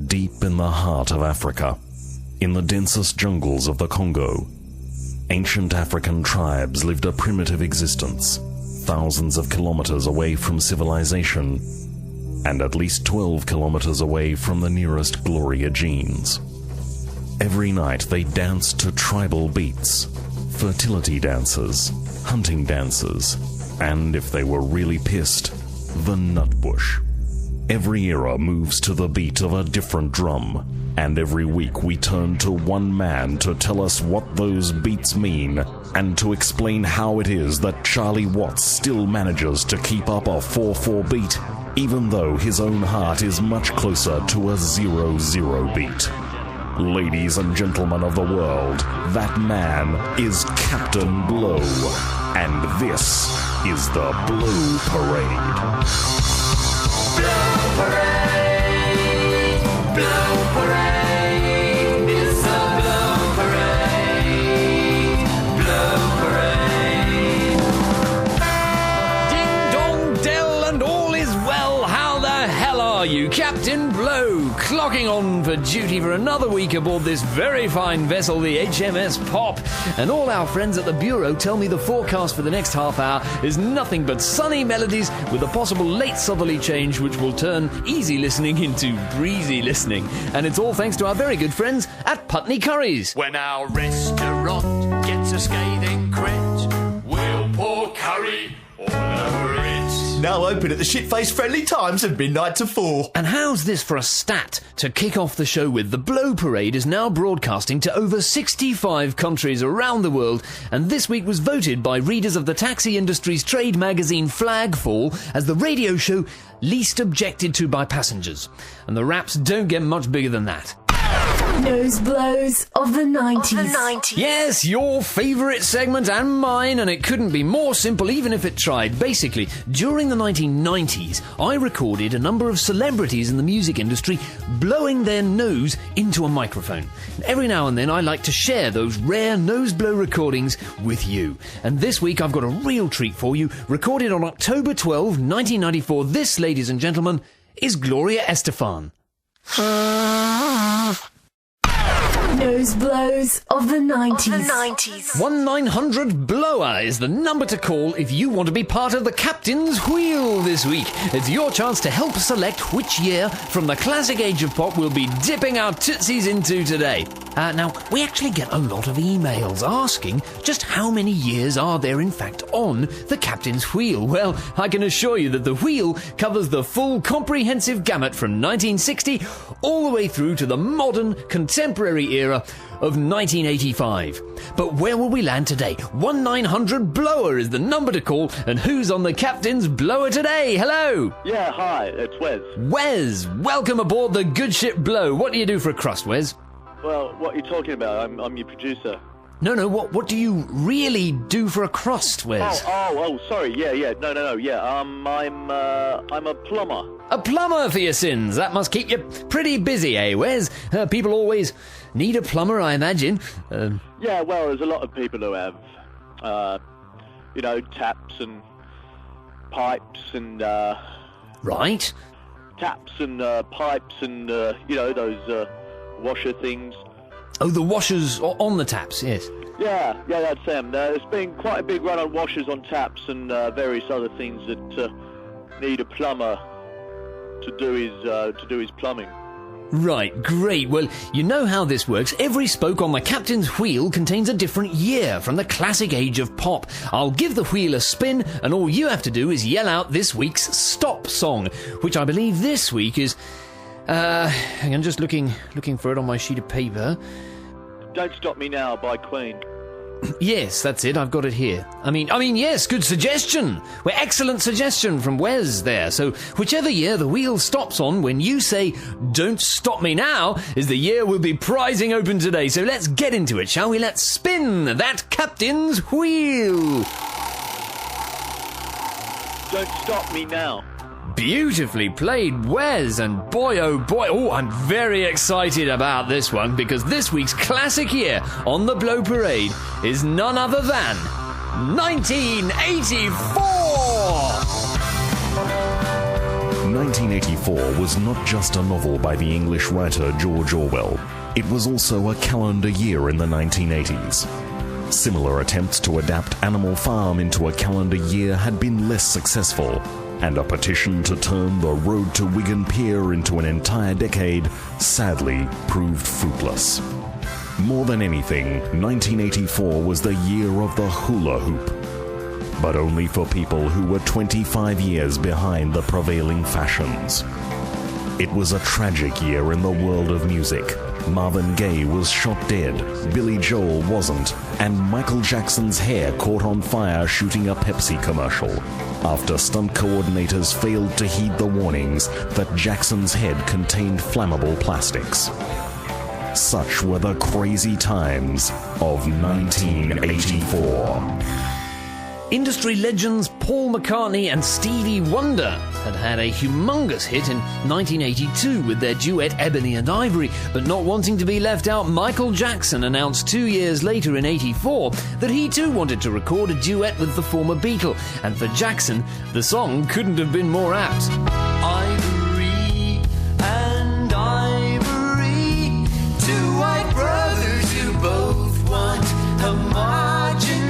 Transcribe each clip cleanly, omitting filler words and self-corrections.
Deep in the heart of Africa, in the densest jungles of the Congo, ancient African tribes lived a primitive existence, thousands of kilometers away from civilization, and at least 12 kilometers away from the nearest Gloria Jeans. Every night they danced to tribal beats, fertility dances, hunting dances, and if they were really pissed, the nutbush. Every era moves to the beat of a different drum, and every week we turn to one man to tell us what those beats mean, and to explain how it is that Charlie Watts still manages to keep up a 4/4 beat, even though his own heart is much closer to a 0/0 beat. Ladies and gentlemen of the world, that man is Captain Blow, and this is the Blow Parade. Blow Parade, Blow Parade, it's a Blow Parade, Blow Parade. Ding dong dell and all is well, how the hell are you? Captain Blow, clocking on for duty for another week aboard this very fine vessel, the HMS Pop. And all our friends at the Bureau tell me the forecast for the next half hour is nothing but sunny melodies with a possible late southerly change which will turn easy listening into breezy listening. And it's all thanks to our very good friends at Putney Curries. When our restaurant gets a scathing crit, we'll pour curry all over it. Now open at the Shitface Friendly Times of midnight to 4. And how's this for a stat to kick off the show with? The Blow Parade is now broadcasting to over 65 countries around the world, and this week was voted by readers of the taxi industry's trade magazine Flagfall as the radio show least objected to by passengers. And the raps don't get much bigger than that. Nose blows of the 90s. Yes, your favourite segment and mine, and it couldn't be more simple even if it tried. Basically, during the 1990s, I recorded a number of celebrities in the music industry blowing their nose into a microphone. Every now and then I like to share those rare nose blow recordings with you. And this week I've got a real treat for you, recorded on October 12, 1994. This, ladies and gentlemen, is Gloria Estefan. Nose blows of the 90s. 1-900 Blower is the number to call if you want to be part of the Captain's Wheel this week. It's your chance to help select which year from the classic age of pop we'll be dipping our tootsies into today. Now, we actually get a lot of emails asking just how many years are there in fact on the Captain's Wheel. Well, I can assure you that the wheel covers the full comprehensive gamut from 1960 all the way through to the modern contemporary era of 1985. But where will we land today? 1-900 Blower is the number to call, and who's on the Captain's Blower today? Hello! Yeah, hi, it's Wes. Wes, welcome aboard the good ship Blow. What do you do for a crust, Wes? Well, what are you talking about? I'm your producer. No, what do you really do for a crust, Wes? Sorry, yeah, no, yeah, I'm a plumber. A plumber for your sins. That must keep you pretty busy, eh, Wes? People always need a plumber, I imagine. Yeah, well, there's a lot of people who have, taps and pipes and, Right. Taps and, pipes and, those, washer things. Oh, the washers on the taps, yes. Yeah, that's them. There's been quite a big run on washers on taps and various other things that need a plumber to do his plumbing. Right, great. Well, you know how this works. Every spoke on the Captain's Wheel contains a different year from the classic age of pop. I'll give the wheel a spin, and all you have to do is yell out this week's stop song, which I believe this week is... I'm just looking for it on my sheet of paper. Don't Stop Me Now by Queen. Yes, that's it. I've got it here. I mean, yes, good suggestion. Well, excellent suggestion from Wes there. So, whichever year the wheel stops on when you say, "Don't stop me now," is the year we'll be prizing open today. So let's get into it, shall we? Let's spin that Captain's Wheel. Don't Stop Me Now. Beautifully played, Wes, and boy, I'm very excited about this one, because this week's classic year on the Blow Parade is none other than 1984! 1984 was not just a novel by the English writer George Orwell. It was also a calendar year in the 1980s. Similar attempts to adapt Animal Farm into a calendar year had been less successful, and a petition to turn the road to Wigan Pier into an entire decade sadly proved fruitless. More than anything, 1984 was the year of the hula hoop. But only for people who were 25 years behind the prevailing fashions. It was a tragic year in the world of music. Marvin Gaye was shot dead, Billy Joel wasn't, and Michael Jackson's hair caught on fire shooting a Pepsi commercial, after stunt coordinators failed to heed the warnings that Jackson's head contained flammable plastics. Such were the crazy times of 1984. Industry legends Paul McCartney and Stevie Wonder had a humongous hit in 1982 with their duet Ebony and Ivory, but not wanting to be left out, Michael Jackson announced 2 years later in 84 that he too wanted to record a duet with the former Beatle, and for Jackson, the song couldn't have been more apt. Ivory and ivory, two white brothers who both want homogeny.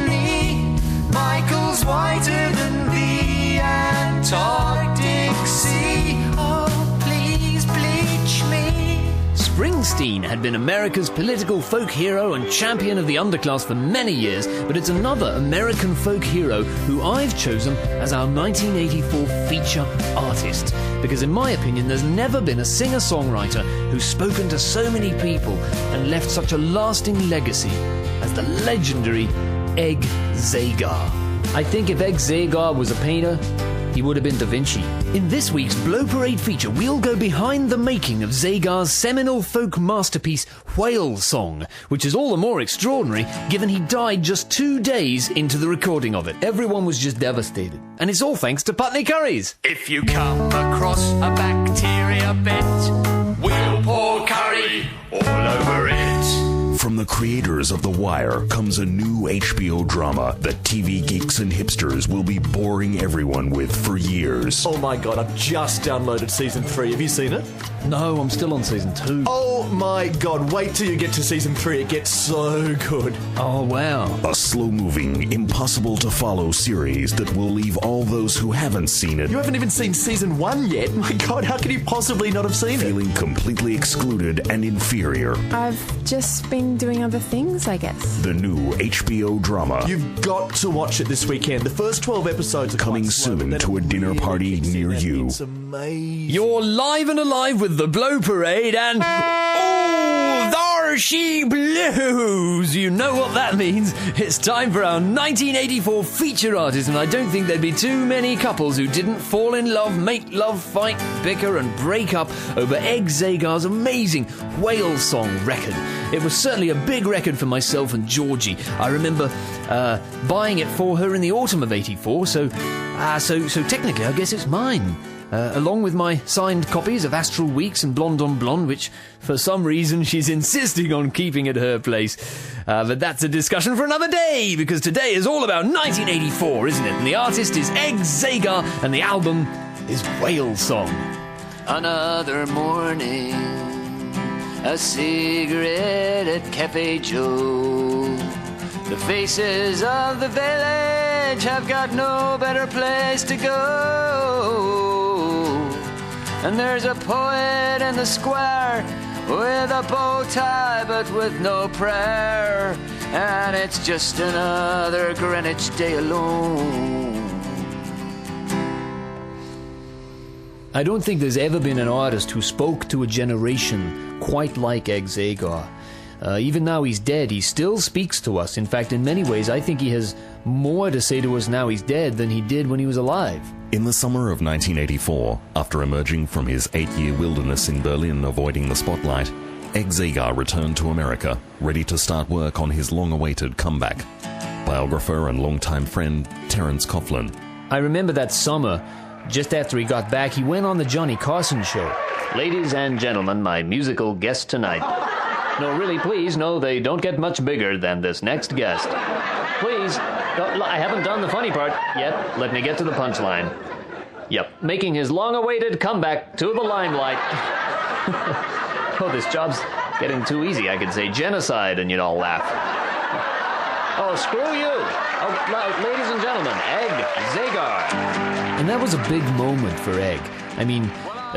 Michael's whiter than the Antarctic Sea. Oh, please bleach me. Springsteen had been America's political folk hero and champion of the underclass for many years, but it's another American folk hero who I've chosen as our 1984 feature artist. Because in my opinion, there's never been a singer-songwriter who's spoken to so many people and left such a lasting legacy as the legendary Egg Zagar. I think if Egg Zagar was a painter, he would have been Da Vinci. In this week's Blow Parade feature, we'll go behind the making of Zagar's seminal folk masterpiece, Whale Song, which is all the more extraordinary given he died just 2 days into the recording of it. Everyone was just devastated. And it's all thanks to Putney Curries. If you come across a bacteria bit, we'll pour curry all over it. From the creators of The Wire comes a new HBO drama that TV geeks and hipsters will be boring everyone with for years. Oh my god, I've just downloaded season 3. Have you seen it? No, I'm still on season 2. Oh my god, wait till you get to season 3. It gets so good. Oh, wow. A slow-moving, impossible-to-follow series that will leave all those who haven't seen it You haven't even seen season 1 yet? My god, how can you possibly not have seen it? feeling completely excluded and inferior. I've just been doing other things, I guess. The new HBO drama You've got to watch it this weekend. The first 12 episodes are coming quite slow, soon but then to a it dinner really party kicks in near and you. It's amazing. You're live and alive with the Blow Parade and... Oh, there she blows! You know what that means. It's time for our 1984 feature artist, and I don't think there'd be too many couples who didn't fall in love, make love, fight, bicker and break up over Egg Zagar's amazing Whale Song record. It was certainly a big record for myself and Georgie. I remember buying it for her in the autumn of 84, so technically I guess it's mine. Along with my signed copies of Astral Weeks and Blonde on Blonde, which for some reason she's insisting on keeping at her place. But that's a discussion for another day, because today is all about 1984, isn't it? And the artist is Egg Zagar, and the album is Whale Song. Another morning, a cigarette at Cafe Joe. The faces of the village have got no better place to go. And there's a poet in the square with a bow tie but with no prayer. And it's just another Greenwich day alone. I don't think there's ever been an artist who spoke to a generation quite like Egg Zagar. Even now he's dead, he still speaks to us. In fact, in many ways, I think he has more to say to us now he's dead than he did when he was alive. In the summer of 1984, after emerging from his 8-year wilderness in Berlin avoiding the spotlight, Egg Zagar returned to America, ready to start work on his long-awaited comeback. Biographer and longtime friend Terence Coughlin. I remember that summer, just after he got back, he went on the Johnny Carson show. Ladies and gentlemen, my musical guest tonight. No, really, please, no, they don't get much bigger than this next guest. Please, I haven't done the funny part yet. Let me get to the punchline. Yep, making his long-awaited comeback to the limelight. Oh, this job's getting too easy. I could say genocide and you'd all laugh. Oh, screw you! Oh, ladies and gentlemen, Egg Zagar. And that was a big moment for Egg. I mean,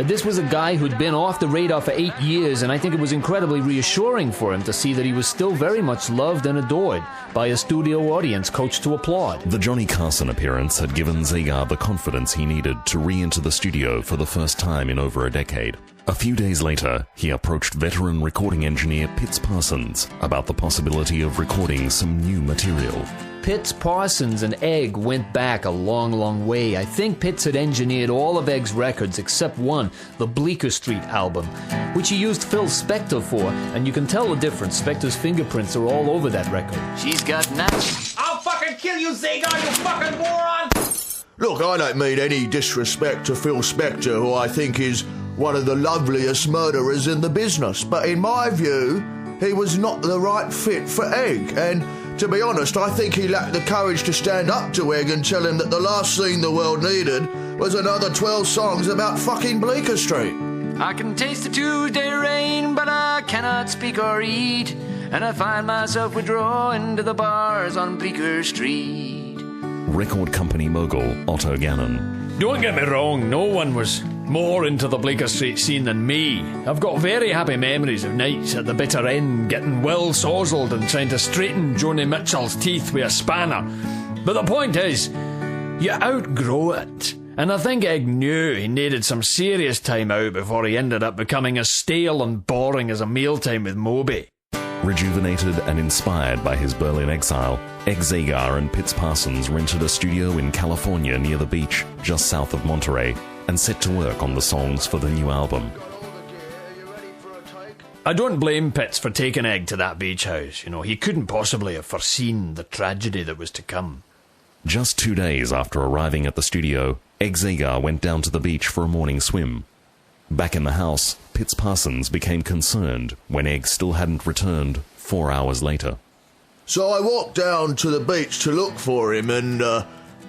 this was a guy who'd been off the radar for 8 years, and I think it was incredibly reassuring for him to see that he was still very much loved and adored by a studio audience coached to applaud. The Johnny Carson appearance had given Zagar the confidence he needed to re-enter the studio for the first time in over a decade. A few days later, he approached veteran recording engineer Pitts Parsons about the possibility of recording some new material. Pitts, Parsons, and Egg went back a long, long way. I think Pitts had engineered all of Egg's records except one, the Bleecker Street album, which he used Phil Spector for, and you can tell the difference. Spector's fingerprints are all over that record. She's got nuts. I'll fucking kill you, Zagar, you fucking moron! Look, I don't mean any disrespect to Phil Spector, who I think is one of the loveliest murderers in the business, but in my view, he was not the right fit for Egg, and to be honest, I think he lacked the courage to stand up to Egg and tell him that the last thing the world needed was another 12 songs about fucking Bleecker Street. I can taste the Tuesday rain, but I cannot speak or eat, and I find myself withdrawing to the bars on Bleecker Street. Record company mogul Otto Gannon. Don't get me wrong, no one was more into the Bleecker Street scene than me. I've got very happy memories of nights at the bitter end, getting well sozzled and trying to straighten Joni Mitchell's teeth with a spanner. But the point is, you outgrow it. And I think Egg knew he needed some serious time out before he ended up becoming as stale and boring as a mealtime with Moby. Rejuvenated and inspired by his Berlin exile, Egg Zagar and Pitts Parsons rented a studio in California near the beach, just south of Monterey, and set to work on the songs for the new album. I don't blame Pitts for taking Egg to that beach house. You know, he couldn't possibly have foreseen the tragedy that was to come. Just 2 days after arriving at the studio, Egg Zagar went down to the beach for a morning swim. Back in the house, Pitts Parsons became concerned when Egg still hadn't returned 4 hours later. So I walked down to the beach to look for him, and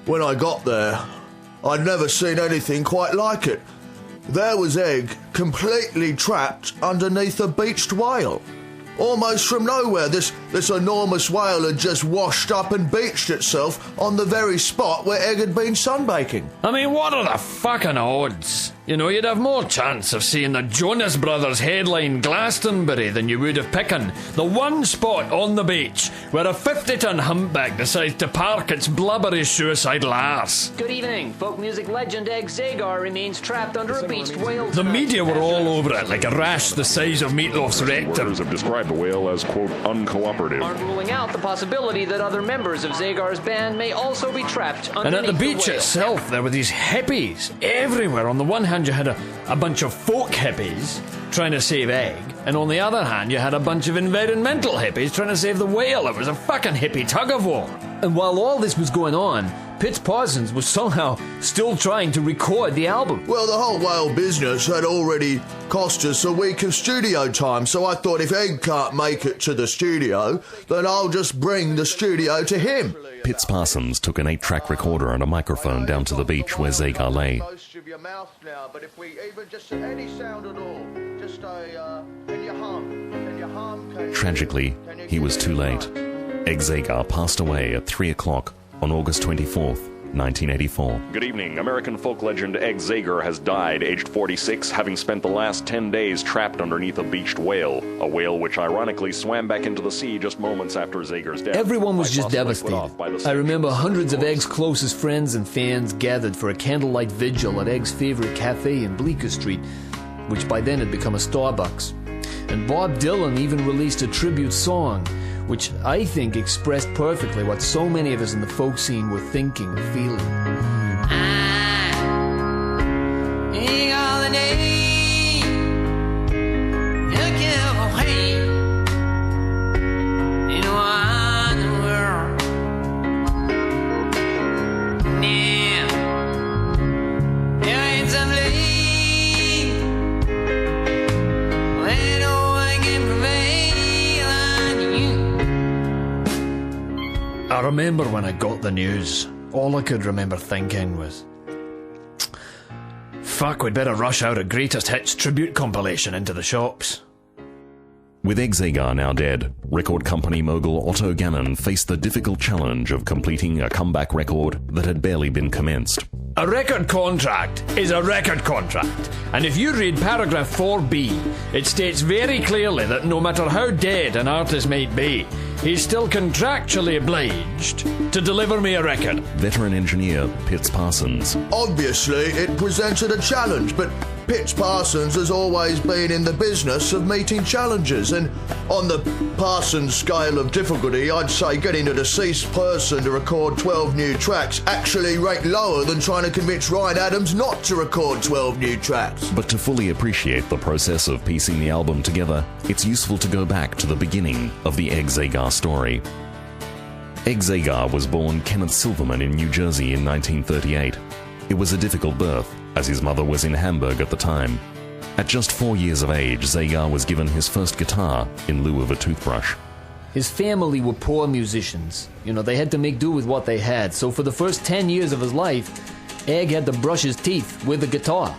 when I got there, I'd never seen anything quite like it. There was Egg, completely trapped underneath a beached whale. Almost from nowhere, this enormous whale had just washed up and beached itself on the very spot where Egg had been sunbaking. I mean, what are the fucking odds? You know, you'd have more chance of seeing the Jonas Brothers headline Glastonbury than you would of picking the one spot on the beach where a 50-ton humpback decides to park its blubbery suicidal arse. Good evening. Folk music legend Egg Zagar remains trapped under a beached whale. The media were all over it like a rash the size of Meatloaf's rectum. Have described the whale as, quote, uncooperative. Aren't ruling out the possibility that other members of Zagar's band may also be trapped underneath And at the beach whale. itself, there were these hippies everywhere. On the one hand, you had a bunch of folk hippies trying to save Egg, and on the other hand, you had a bunch of environmental hippies trying to save the whale. It was a fucking hippie tug-of-war. And while all this was going on, Pitts Parsons was somehow still trying to record the album. Well, the whole whale business had already cost us a week of studio time, so I thought if Egg can't make it to the studio, then I'll just bring the studio to him. Pitts Parsons took an 8-track recorder and a microphone down to the beach where Zagar lay. Most of your mouth now, but if we even just any sound at all, just can you hum? Tragically, he was too late. Egg Zagar passed away at 3 o'clock on August 24th, 1984. Good evening. American folk legend Egg Zagar has died, aged 46, having spent the last 10 days trapped underneath a beached whale, a whale which ironically swam back into the sea just moments after Zagar's death. Everyone was just devastated. I remember hundreds of Egg's closest friends and fans gathered for a candlelight vigil at Egg's favorite cafe in Bleecker Street, which by then had become a Starbucks. And Bob Dylan even released a tribute song, which I think expressed perfectly what so many of us in the folk scene were thinking and feeling. I remember when I got the news, all I could remember thinking was, Fuck, we'd better rush out a Greatest Hits tribute compilation into the shops. With Egg Zagar now dead, record company mogul Otto Gannon faced the difficult challenge of completing a comeback record that had barely been commenced. A record contract is a record contract, and if you read paragraph 4b, it states very clearly that no matter how dead an artist might be, he's still contractually obliged to deliver me a record. Veteran engineer Pitts Parsons. Obviously, it presented a challenge, but Pitts Parsons has always been in the business of meeting challenges, and on the Parsons scale of difficulty, I'd say getting a deceased person to record 12 new tracks actually ranked lower than trying to convince Ryan Adams not to record 12 new tracks. But to fully appreciate the process of piecing the album together, it's useful to go back to the beginning of the Egg Zagar story. Egg Zagar was born Kenneth Silverman in New Jersey in 1938. It was a difficult birth, as his mother was in Hamburg at the time. At just 4 years of age, Zagar was given his first guitar in lieu of a toothbrush. His family were poor musicians. They had to make do with what they had. So for the first 10 years of his life, Egg had to brush his teeth with a guitar.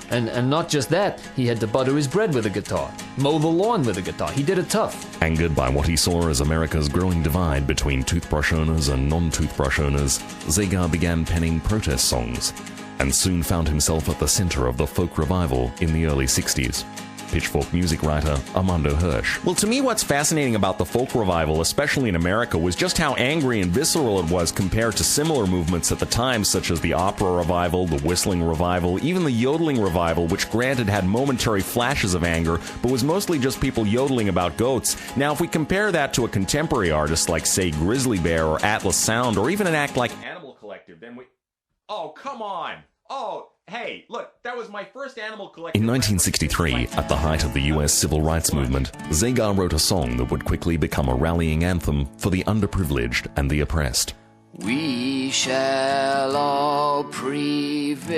And not just that, he had to butter his bread with a guitar, mow the lawn with a guitar. He did it tough. Angered by what he saw as America's growing divide between toothbrush owners and non-toothbrush owners, Zagar began penning protest songs, and soon found himself at the center of the folk revival in the early 60s. Pitchfork music writer Armando Hirsch. Well, to me, what's fascinating about the folk revival, especially in America, was just how angry and visceral it was compared to similar movements at the time, such as the opera revival, the whistling revival, even the yodeling revival, which granted had momentary flashes of anger, but was mostly just people yodeling about goats. Now, if we compare that to a contemporary artist like, say, Grizzly Bear or Atlas Sound, or even an act like Animal Collective, then we... Oh, come on! Oh... Hey, look, that was my first Animal Collective. In 1963, at the height of the US civil rights movement, Zagar wrote a song that would quickly become a rallying anthem for the underprivileged and the oppressed. We shall all prevail.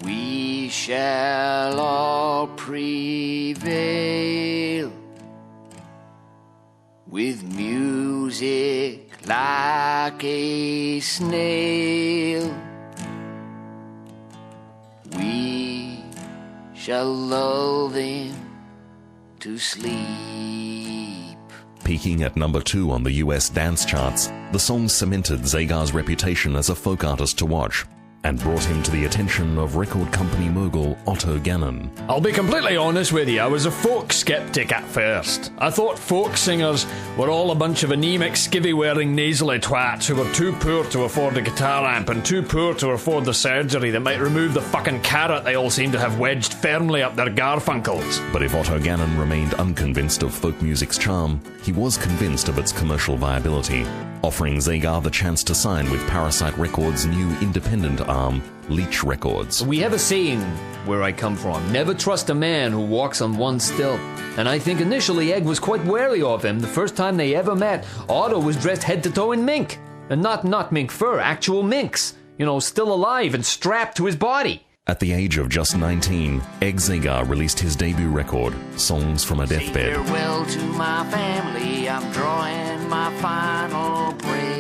We shall all prevail. With music like a snail, we shall lull them to sleep. Peaking at number 2 on the US dance charts, the song cemented Zagar's reputation as a folk artist to watch, and brought him to the attention of record company mogul Otto Gannon. I'll be completely honest with you, I was a folk skeptic at first. I thought folk singers were all a bunch of anemic, skivvy-wearing, nasally twats who were too poor to afford a guitar amp and too poor to afford the surgery that might remove the fucking carrot they all seem to have wedged firmly up their garfunkles. But if Otto Gannon remained unconvinced of folk music's charm, he was convinced of its commercial viability, offering Zagar the chance to sign with Parasite Records' new independent arm, Leech Records. We have a saying where I come from, never trust a man who walks on one stilt. And I think initially Egg was quite wary of him. The first time they ever met, Otto was dressed head to toe in mink. And not mink fur, actual minks. Still alive and strapped to his body. At the age of just 19, Egg Zagar released his debut record, Songs from a Deathbed. Farewell to my family, I'm drawing my final breath.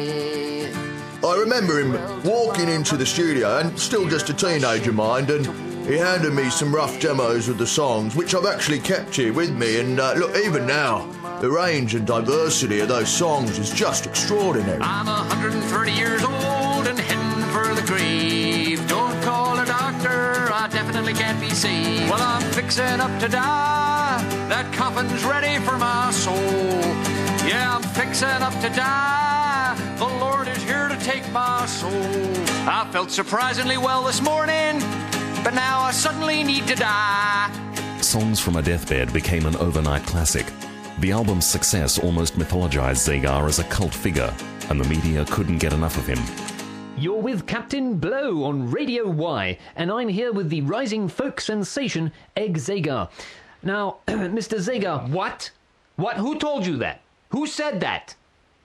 I remember him walking into the studio, and still just a teenager, mind, and he handed me some rough demos of the songs, which I've actually kept here with me, and look, even now, the range and diversity of those songs is just extraordinary. I'm 130 years old and heading for the grave. Don't call a doctor, I definitely can't be saved. Well, I'm fixing up to die, that coffin's ready for my soul. Yeah, I'm fixing up to die, the Lord is here to take my soul. I felt surprisingly well this morning, but now I suddenly need to die. Songs from a Deathbed became an overnight classic. The album's success almost mythologized Zagar as a cult figure, and the media couldn't get enough of him. You're with Captain Blow on Radio Y, and I'm here with the rising folk sensation, Egg Zagar. Now, Mr. Zagar... What? Who told you that? Who said that?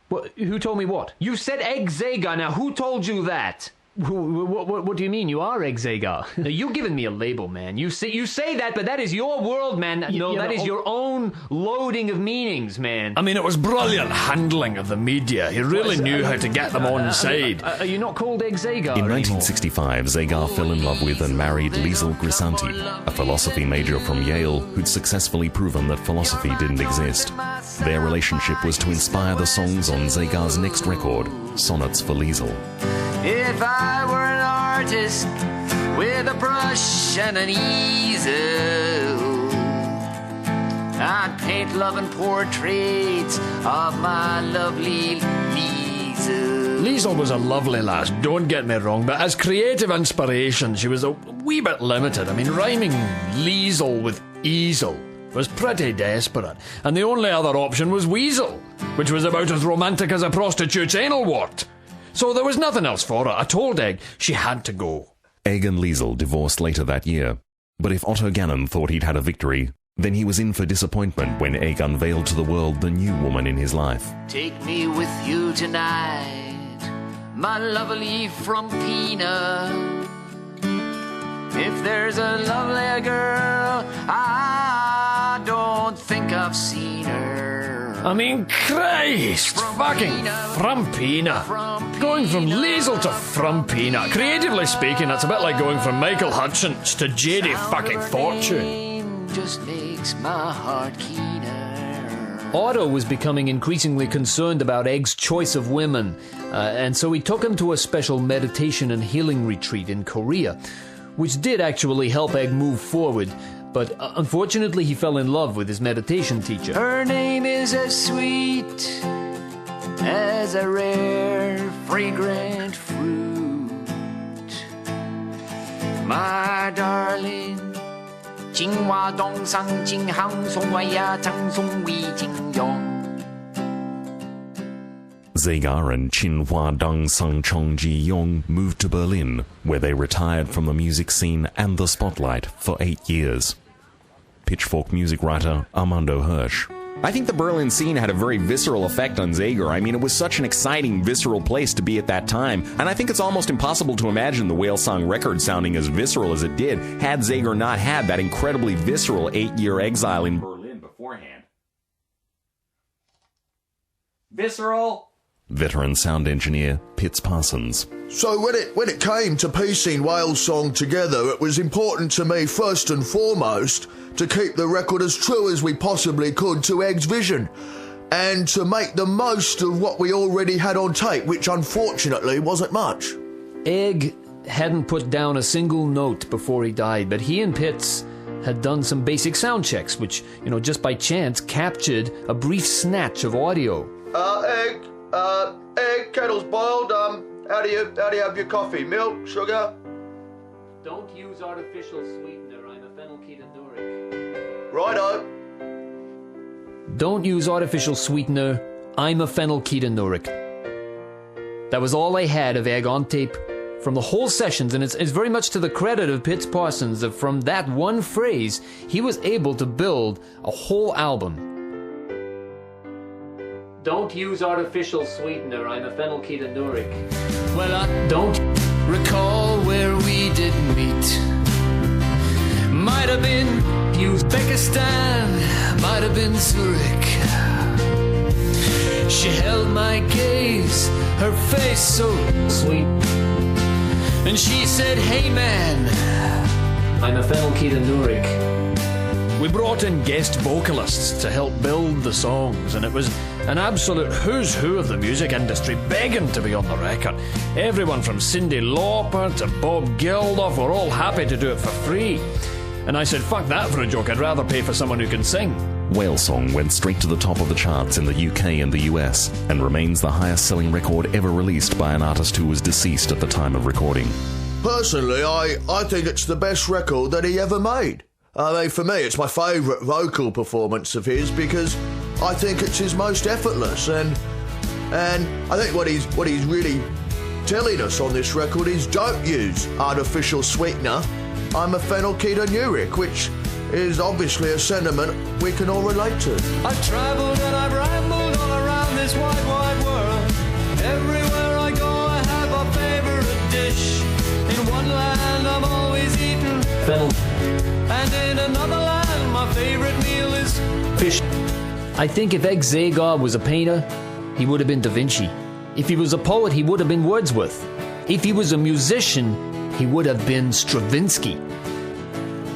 Who told me what? You said Egg Zagar. Now, who told you that? What do you mean? You are Egg Zagar? Now, you're giving me a label, man. You say that, but that is your world, man. That is your own loading of meanings, man. I mean, it was brilliant handling of the media. He really knew how to get them on side. Are you not called Egg Zagar In anymore? 1965, Zagar fell in love with and married Liesl Grisanti, a philosophy major from Yale who'd successfully proven that philosophy didn't exist. Their relationship was to inspire the songs on Zagar's next record, Sonnets for Liesl. If I were an artist with a brush and an easel, I'd paint loving portraits of my lovely Liesl. Liesl was a lovely lass, don't get me wrong, but as creative inspiration, she was a wee bit limited. I mean, rhyming Liesl with easel was pretty desperate, and the only other option was weasel, which was about as romantic as a prostitute's anal wart. So there was nothing else for her. I told Egg she had to go. Egg and Liesl divorced later that year, but if Otto Gannon thought he'd had a victory, then he was in for disappointment when Egg unveiled to the world the new woman in his life. Take me with you tonight, my lovely Frumpina. If there's a lovelier girl, I don't think I've seen her. I mean, Christ, fucking Frumpina. Going from Liesl to Frumpina. Creatively speaking, that's a bit like going from Michael Hutchins to J.D. fucking Fortune. Just makes my heart keener. Otto was becoming increasingly concerned about Egg's choice of women, and so he took him to a special meditation and healing retreat in Korea, which did actually help Egg move forward. But unfortunately, he fell in love with his meditation teacher. Her name is as sweet as a rare, fragrant fruit. My darling, Jinghua Dong Sang Jing Hang Song Wai Ya Chang Song Wei Jing Yong. Zagar and Chin Hua Dong Sung Chong Ji Yong moved to Berlin, where they retired from the music scene and the spotlight for 8 years. Pitchfork music writer Armando Hirsch. I think the Berlin scene had a very visceral effect on Zagar. I mean, it was such an exciting, visceral place to be at that time, and I think it's almost impossible to imagine the Whale Song record sounding as visceral as it did had Zagar not had that incredibly visceral 8-year exile in Berlin beforehand. Visceral? Veteran sound engineer Pitts Parsons. So when it came to piecing Whale Song together, it was important to me first and foremost to keep the record as true as we possibly could to Egg's vision, and to make the most of what we already had on tape, which unfortunately wasn't much. Egg hadn't put down a single note before he died, but he and Pitts had done some basic sound checks, which, just by chance captured a brief snatch of audio. Egg, kettle's boiled. How do you have your coffee? Milk, sugar? Don't use artificial sweetener. I'm a phenylketonuria. Righto. Don't use artificial sweetener. I'm a phenylketonuria. That was all I had of Egg on tape from the whole sessions, and it's very much to the credit of Pitts Parsons that from that one phrase, he was able to build a whole album. Don't use artificial sweetener. I'm a phenylketonuria. Well, I don't recall where we did meet. Might have been Uzbekistan, might have been Zurich. She held my gaze, her face so sweet, and she said, "Hey man, I'm a phenylketonuria." We brought in guest vocalists to help build the songs, and it was an absolute who's who of the music industry begging to be on the record. Everyone from Cyndi Lauper to Bob Geldof were all happy to do it for free. And I said, fuck that for a joke, I'd rather pay for someone who can sing. Whale Song went straight to the top of the charts in the UK and the US, and remains the highest selling record ever released by an artist who was deceased at the time of recording. Personally, I think it's the best record that he ever made. I mean, for me, it's my favourite vocal performance of his because I think it's his most effortless, and I think what he's really telling us on this record is don't use artificial sweetener. I'm a phenylketonuria, which is obviously a sentiment we can all relate to. I've travelled and I've rambled all around this wide, wide world. Everywhere I go, I have a favourite dish. fennel. And in another land, my favourite meal is fish. I think if Egg Zagar was a painter, he would have been Da Vinci. If he was a poet, he would have been Wordsworth. If he was a musician, he would have been Stravinsky.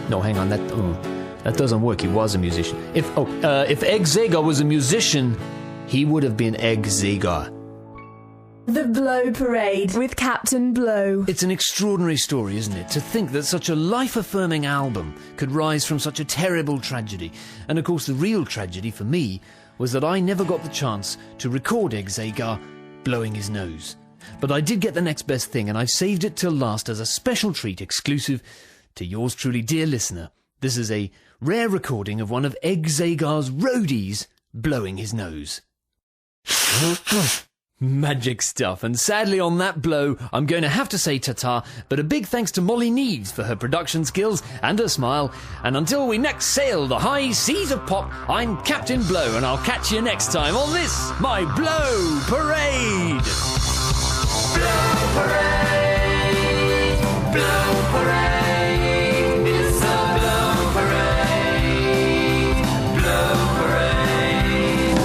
No, hang on, that doesn't work. He was a musician. If Egg Zagar was a musician, he would have been Egg Zagar. The Blow Parade with Captain Blow. It's an extraordinary story, isn't it? To think that such a life-affirming album could rise from such a terrible tragedy. And of course, the real tragedy for me was that I never got the chance to record Egg Zagar blowing his nose. But I did get the next best thing, and I've saved it till last as a special treat exclusive to yours truly, dear listener. This is a rare recording of one of Egg Zagar's roadies blowing his nose. Magic stuff, and sadly on that blow, I'm going to have to say ta-ta, but a big thanks to Molly Neves for her production skills and her smile, and until we next sail the high seas of pop, I'm Captain Blow, and I'll catch you next time on this, my Blow Parade! Blow Parade! Blow Parade! It's a Blow Parade! Blow Parade!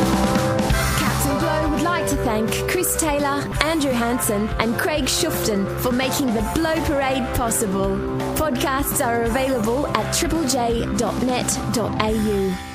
Captain Blow would like to thank Chris Taylor, Andrew Hansen and Craig Shufton for making the Blow Parade possible. Podcasts are available at triplej.net.au.